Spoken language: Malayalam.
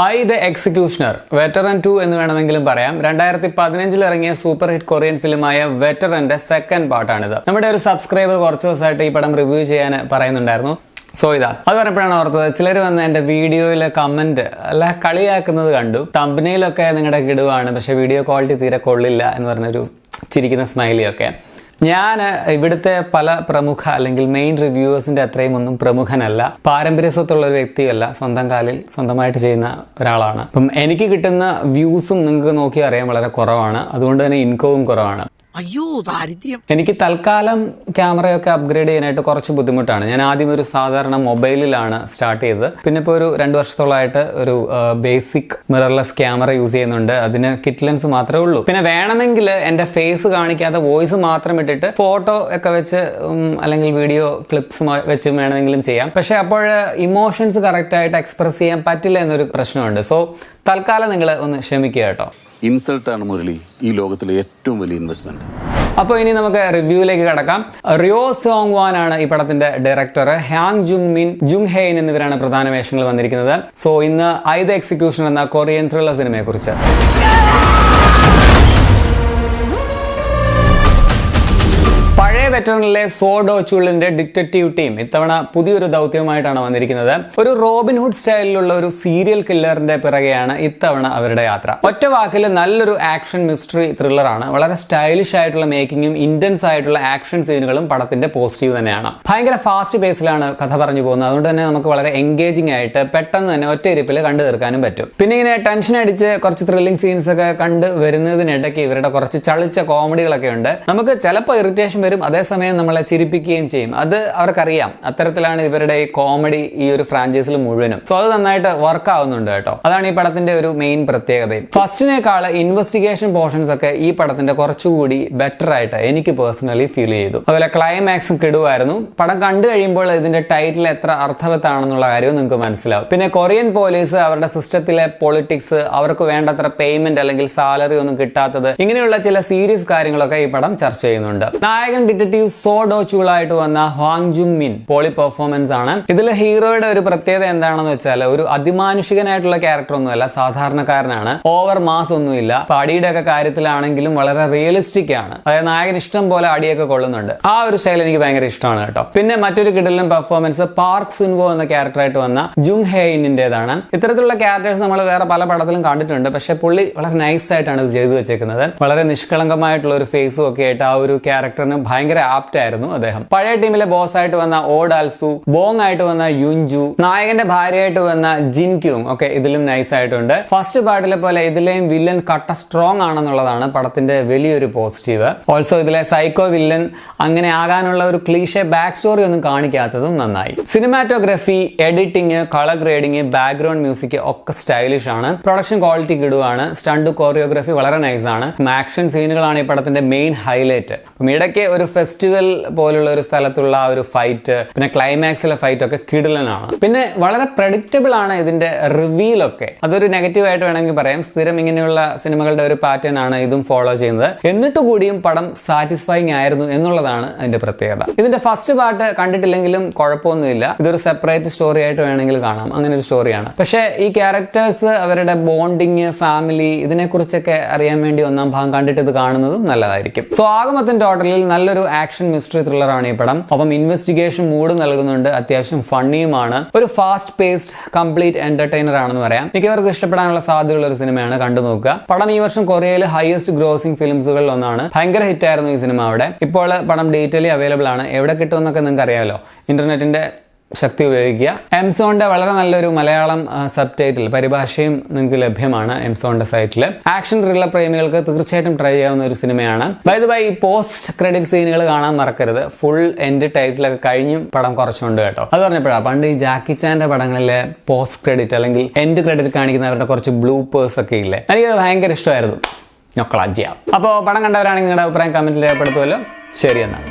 ഐ ദ എക്സിക്യൂഷണർ വെറ്ററൻ 2 എന്ന് വേണമെങ്കിലും പറയാം. 2015 ഇറങ്ങിയ സൂപ്പർ ഹിറ്റ് കൊറിയൻ ഫിലിമായ വെറ്ററന്റെ സെക്കൻഡ് പാർട്ടാണിത്. നമ്മുടെ ഒരു സബ്സ്ക്രൈബർ കുറച്ച് ദിവസമായിട്ട് ഈ പടം റിവ്യൂ ചെയ്യാൻ പറയുന്നുണ്ടായിരുന്നു. അത് പറഞ്ഞപ്പോഴാണ് ഓർത്തത്, ചിലർ വന്ന് എൻ്റെ വീഡിയോയിലെ കമന്റ് അല്ല കളിയാക്കുന്നത് കണ്ടു. തംബ്നെയിലൊക്കെ നിങ്ങളുടെ കിടുവാണ്, പക്ഷെ വീഡിയോ ക്വാളിറ്റി തീരെ കൊള്ളില്ല എന്ന് പറഞ്ഞൊരു ചിരിക്കുന്ന സ്മൈലിയൊക്കെ. ഞാൻ ഇവിടുത്തെ പല പ്രമുഖ അല്ലെങ്കിൽ മെയിൻ റിവ്യൂവേഴ്സിന്റെ അത്രയും ഒന്നും പ്രമുഖനല്ല, പാരമ്പര്യ സ്വത്തുള്ള ഒരു വ്യക്തിയല്ല, സ്വന്തം കാലിൽ സ്വന്തമായിട്ട് ചെയ്യുന്ന ഒരാളാണ്. അപ്പം എനിക്ക് കിട്ടുന്ന വ്യൂസും നിങ്ങൾക്ക് നോക്കി അറിയാൻ വളരെ കുറവാണ്, അതുകൊണ്ട് തന്നെ ഇൻകവും കുറവാണ്. എനിക്ക് തൽക്കാലം ക്യാമറയൊക്കെ അപ്ഗ്രേഡ് ചെയ്യാനായിട്ട് കുറച്ച് ബുദ്ധിമുട്ടാണ്. ഞാൻ ആദ്യം ഒരു സാധാരണ മൊബൈലിലാണ് സ്റ്റാർട്ട് ചെയ്തത്. പിന്നെ ഇപ്പോൾ ഒരു 2 വർഷത്തോളമായിട്ട് ഒരു ബേസിക് മിറർലെസ് ക്യാമറ യൂസ് ചെയ്യുന്നുണ്ട്. അതിന് കിറ്റ് ലെൻസ് മാത്രമേ ഉള്ളൂ. പിന്നെ വേണമെങ്കിൽ എൻ്റെ ഫേസ് കാണിക്കാതെ വോയിസ് മാത്രം ഇട്ടിട്ട് ഫോട്ടോ ഒക്കെ വെച്ച് അല്ലെങ്കിൽ വീഡിയോ ക്ലിപ്സ് വെച്ച് വേണമെങ്കിലും ചെയ്യാം. പക്ഷെ അപ്പോൾ ഇമോഷൻസ് കറക്റ്റായിട്ട് എക്സ്പ്രസ് ചെയ്യാൻ പറ്റില്ല എന്നൊരു പ്രശ്നമുണ്ട്. സോ തൽക്കാലം നിങ്ങൾ ഒന്ന് ക്ഷമിക്കുക കേട്ടോ. ഇൻസൾട്ടാണ് മുരളി ഈ ലോകത്തിലെ ഏറ്റവും വലിയ ഇൻവെസ്റ്റ്മെന്റ്. അപ്പോൾ ഇനി നമുക്ക് റിവ്യൂയിലേക്ക് കടക്കാം. റിയോ സോങ് വാൻ ആണ് ഈ പടത്തിന്റെ ഡയറക്ടർ. ഹാങ് ജുങ് മിൻ, ജുങ് ഹെയിൻ എന്നിവരാണ് പ്രധാന വേഷങ്ങൾ വന്നിരിക്കുന്നത്. സോ ഇന്ന് ഐ ദ എക്സിക്യൂഷൻ എന്ന കൊറിയൻ ത്രില്ലർ സിനിമയെ കുറിച്ച്. പഴയ വെറ്ററനിലെ സോ ഡോ ചുളിന്റെ ഡിറ്റക്റ്റീവ് ടീം ഇത്തവണ പുതിയൊരു ദൗത്യവുമായിട്ടാണ് വന്നിരിക്കുന്നത്. ഒരു റോബിൻഹുഡ് സ്റ്റൈലിലുള്ള ഒരു സീരിയൽ കില്ലറിന്റെ പിറകെയാണ് ഇത്തവണ അവരുടെ യാത്ര. ഒറ്റ വാക്കിൽ നല്ലൊരു ആക്ഷൻ മിസ്റ്ററി ത്രില്ലറാണ്. വളരെ സ്റ്റൈലിഷ് ആയിട്ടുള്ള മേക്കിങ്ങും ഇന്റൻസ് ആയിട്ടുള്ള ആക്ഷൻ സീനുകളും പടത്തിന്റെ പോസിറ്റീവ് തന്നെയാണ്. ഭയങ്കര ഫാസ്റ്റ് പേസിലാണ് കഥ പറഞ്ഞു പോകുന്നത്. അതുകൊണ്ട് തന്നെ നമുക്ക് വളരെ എൻഗേജിംഗ് ആയിട്ട് പെട്ടെന്ന് തന്നെ ഒറ്റ ഇരിപ്പിൽ കണ്ടു തീർക്കാനും പറ്റും. പിന്നെ ഇങ്ങനെ ടെൻഷൻ അടിച്ച് കുറച്ച് ത്രില്ലിംഗ് സീൻസ് ഒക്കെ കണ്ടു വരുന്നതിനിടയ്ക്ക് ഇവരുടെ കുറച്ച് ചളിച്ച കോമഡികളൊക്കെ ഉണ്ട്. നമുക്ക് ചിലപ്പോൾ ഇറിറ്റേഷൻ വരും, അതേസമയം നമ്മളെ ചിരിപ്പിക്കുകയും ചെയ്യും. അത് അവർക്കറിയാം. അത്തരത്തിലാണ് ഇവരുടെ ഈ കോമഡി ഈ ഒരു ഫ്രാഞ്ചൈസിൽ മുഴുവനും. സോ അത് നന്നായിട്ട് വർക്ക് ആവുന്നുണ്ട് കേട്ടോ. അതാണ് ഈ പടത്തിന്റെ ഒരു മെയിൻ പ്രത്യേകതയും. ഫസ്റ്റിനേക്കാൾ ഇൻവെസ്റ്റിഗേഷൻ പോർഷൻസ് ഒക്കെ ഈ പടത്തിന്റെ കുറച്ചുകൂടി ബെറ്റർ ആയിട്ട് എനിക്ക് പേഴ്സണലി ഫീൽ ചെയ്തു. അതുപോലെ ക്ലൈമാക്സും കിടുവായിരുന്നു. പടം കണ്ടു കഴിയുമ്പോൾ ഇതിന്റെ ടൈറ്റിൽ എത്ര അർത്ഥവത്താണെന്നുള്ള കാര്യവും നിങ്ങൾക്ക് മനസ്സിലാവും. പിന്നെ കൊറിയൻ പോലീസ്, അവരുടെ സിസ്റ്റത്തിലെ പൊളിറ്റിക്സ്, അവർക്ക് വേണ്ടത്ര പേയ്മെന്റ് അല്ലെങ്കിൽ സാലറി ഒന്നും കിട്ടാത്തത്, ഇങ്ങനെയുള്ള ചില സീരിയസ് കാര്യങ്ങളൊക്കെ ഈ പടം ചർച്ച ചെയ്യുന്നുണ്ട്. നായകൻ ഡിറ്റക്റ്റീവ് സോ ഡോ ചുളായിട്ട് വന്ന ഹാങ് ജുങ് മിൻ പോളി പെർഫോമൻസ് ആണ്. ഇതിൽ ഹീറോയുടെ ഒരു പ്രത്യേകത എന്താണെന്ന് വെച്ചാൽ ഒരു അതിമാനുഷികനായിട്ടുള്ള ക്യാരക്ടർ ഒന്നുമല്ല, സാധാരണക്കാരനാണ്. ഓവർ മാസ് ഒന്നുമില്ല. അടിയുടെ ഒക്കെ കാര്യത്തിലാണെങ്കിലും വളരെ റിയലിസ്റ്റിക് ആണ്. അതായത് നായകൻ ഇഷ്ടം പോലെ അടിയൊക്കെ കൊള്ളുന്നുണ്ട്. ആ ഒരു സ്റ്റൈൽ എനിക്ക് ഭയങ്കര ഇഷ്ടമാണ് കേട്ടോ. പിന്നെ മറ്റൊരു കിടിലൻ പെർഫോമൻസ് പാർക്ക് സുൻവോ എന്ന ക്യാരക്ടറായിട്ട് വന്ന ജുങ് ഹെയിനിന്റേതാണ്. ഇത്തരത്തിലുള്ള ക്യാരക്ടേഴ്സ് നമ്മൾ വേറെ പല പടത്തിലും കണ്ടിട്ടുണ്ട്. പക്ഷെ പുള്ളി വളരെ നൈസ് ആയിട്ടാണ് ഇത് ചെയ്തു വെച്ചേക്കുന്നത്. വളരെ നിഷ്കളങ്കമായിട്ടുള്ള ഒരു ഫേസും ഒക്കെ ആയിട്ട് ആ ഒരു ക്യാരക്ടറിന് ഭയങ്കര ആപ്റ്റ് ആയിരുന്നു അദ്ദേഹം. പഴയ ടീമിലെ ബോസ് ആയിട്ട് വന്ന ഓ ഡാൽസു, ബോങ് ആയിട്ട് വന്ന യുൻജു, നായകന്റെ ഭാര്യയായിട്ട് വന്ന ജിൻ ക്യൂങ് ഒക്കെ ഇതിലും നൈസ് ആയിട്ടുണ്ട്. ഫസ്റ്റ് പാർട്ടിലെ പോലെ ഇതിലെയും വില്ലൻ കട്ട സ്ട്രോങ് ആണെന്നുള്ളതാണ് പടത്തിന്റെ വലിയൊരു പോസിറ്റീവ്. ഓൾസോ ഇതിലെ സൈക്കോ വില്ലൻ അങ്ങനെ ആകാനുള്ള ഒരു ക്ലീഷേ ബാക്ക് സ്റ്റോറി ഒന്നും കാണിക്കാത്തതും നന്നായി. Cinematography, editing, colour grading, background music ഒക്കെ സ്റ്റൈലിഷ് ആണ്. പ്രൊഡക്ഷൻ ക്വാളിറ്റി കിടുവാണ്. സ്റ്റണ്ട് കോറിയോഗ്രഫി വളരെ നൈസ് ആണ്. ആക്ഷൻ സീനുകളാണ് ഈ പടത്തിന്റെ മെയിൻ ഹൈലൈറ്റ്. ഇടയ്ക്ക് ഒരു ഫെസ്റ്റിവൽ പോലുള്ള ഒരു സ്ഥലത്തുള്ള ആ ഒരു ഫൈറ്റ്, പിന്നെ ക്ലൈമാക്സിലെ ഫൈറ്റ് ഒക്കെ കിടിലനാണ്. പിന്നെ വളരെ പ്രഡിക്റ്റബിൾ ആണ് ഇതിന്റെ റിവീലൊക്കെ. അതൊരു നെഗറ്റീവ് ആയിട്ട് വേണമെങ്കിൽ പറയാം. സ്ഥിരം ഇങ്ങനെയുള്ള സിനിമകളുടെ ഒരു പാറ്റേൺ ആണ് ഇതും ഫോളോ ചെയ്യുന്നത്. എന്നിട്ട് കൂടിയും പടം സാറ്റിസ്ഫൈങ് ആയിരുന്നു എന്നുള്ളതാണ് അതിന്റെ പ്രത്യേകത. ഇതിന്റെ ഫസ്റ്റ് പാർട്ട് കണ്ടിട്ടില്ലെങ്കിലും കുഴപ്പമൊന്നുമില്ല. ഇതൊരു സെപ്പറേറ്റ് സ്റ്റോറി ആയിട്ട് വേണമെങ്കിൽ കാണാം. അങ്ങനെ ഒരു സ്റ്റോറിയാണ്. പക്ഷേ ഈ ക്യാരക്ടേഴ്സ്, അവരുടെ ബോണ്ടിങ്, ഫാമിലി, ഇതിനെക്കുറിച്ചൊക്കെ അറിയാൻ വേണ്ടി ഒന്നാം ഭാഗം കണ്ടിട്ട് ഇത് കാണുന്നതും നല്ലതായിരിക്കും. സോ ആകമൊത്തം ടോട്ടലിൽ നല്ലൊരു ആക്ഷൻ മിസ്റ്ററി ത്രില്ലറാണ് ഈ പടം. ഒപ്പം ഇൻവെസ്റ്റിഗേഷൻ മൂഡ് നൽകുന്നുണ്ട്. അത്യാവശ്യം ഫണ്ണിയുമാണ്. ഒരു ഫാസ്റ്റ് പേസ്ഡ് കംപ്ലീറ്റ് എന്റർടൈനർ ആണെന്ന് പറയാം. മിക്കവർക്കും ഇഷ്ടപ്പെടാനുള്ള സാധ്യതയുള്ള ഒരു സിനിമയാണ്. കണ്ടു നോക്കുക. പടം ഈ വർഷം കൊറിയയിൽ ഹയസ്റ്റ് ഗ്രോസിംഗ് ഫിലിംസുകളിൽ ഒന്നാണ്. ഭയങ്കര ഹിറ്റ് ആയിരുന്നു ഈ സിനിമ അവിടെ. ഇപ്പോൾ പടം ഡീറ്റെയിലി അവൈലബിൾ ആണ്. എവിടെ കിട്ടുമെന്നൊക്കെ നിങ്ങൾക്ക് അറിയാമല്ലോ. ഇന്റർനെറ്റിന്റെ ശക്തി ഉപയോഗിക്കുക. എംസോണിന്റെ വളരെ നല്ലൊരു മലയാളം സബ് ടൈറ്റിൽ പരിഭാഷയും നിങ്ങൾക്ക് ലഭ്യമാണ് എംസോണിന്റെ സൈറ്റിൽ. ആക്ഷൻ ത്രില്ലർ പ്രേമികൾക്ക് തീർച്ചയായിട്ടും ട്രൈ ചെയ്യാവുന്ന ഒരു സിനിമയാണ്. By the by, post credit സീനുകൾ കാണാൻ മറക്കരുത്. ഫുൾ എൻഡ് ടൈറ്റിലൊക്കെ കഴിഞ്ഞും പടം കുറച്ചുണ്ട് കേട്ടോ. അത് പറഞ്ഞപ്പോഴാണ് പണ്ട് ഈ ജാക്കി ചാന്റെ പടങ്ങളിലെ പോസ്റ്റ് ക്രെഡിറ്റ് അല്ലെങ്കിൽ എൻഡ് ക്രെഡിറ്റ് കാണിക്കുന്നവരുടെ കുറച്ച് ബ്ലൂപ്പേഴ്സ് ഒക്കെ ഇല്ലേ, എനിക്കത് ഭയങ്കര ഇഷ്ടമായിരുന്നു. ഞൊക്കളാജിയാവും. അപ്പോൾ പടം കണ്ടവരാണെങ്കിൽ നിങ്ങളുടെ അഭിപ്രായം കമന്റിൽ രേഖപ്പെടുത്തുമല്ലോ. ശരി എന്നാൽ.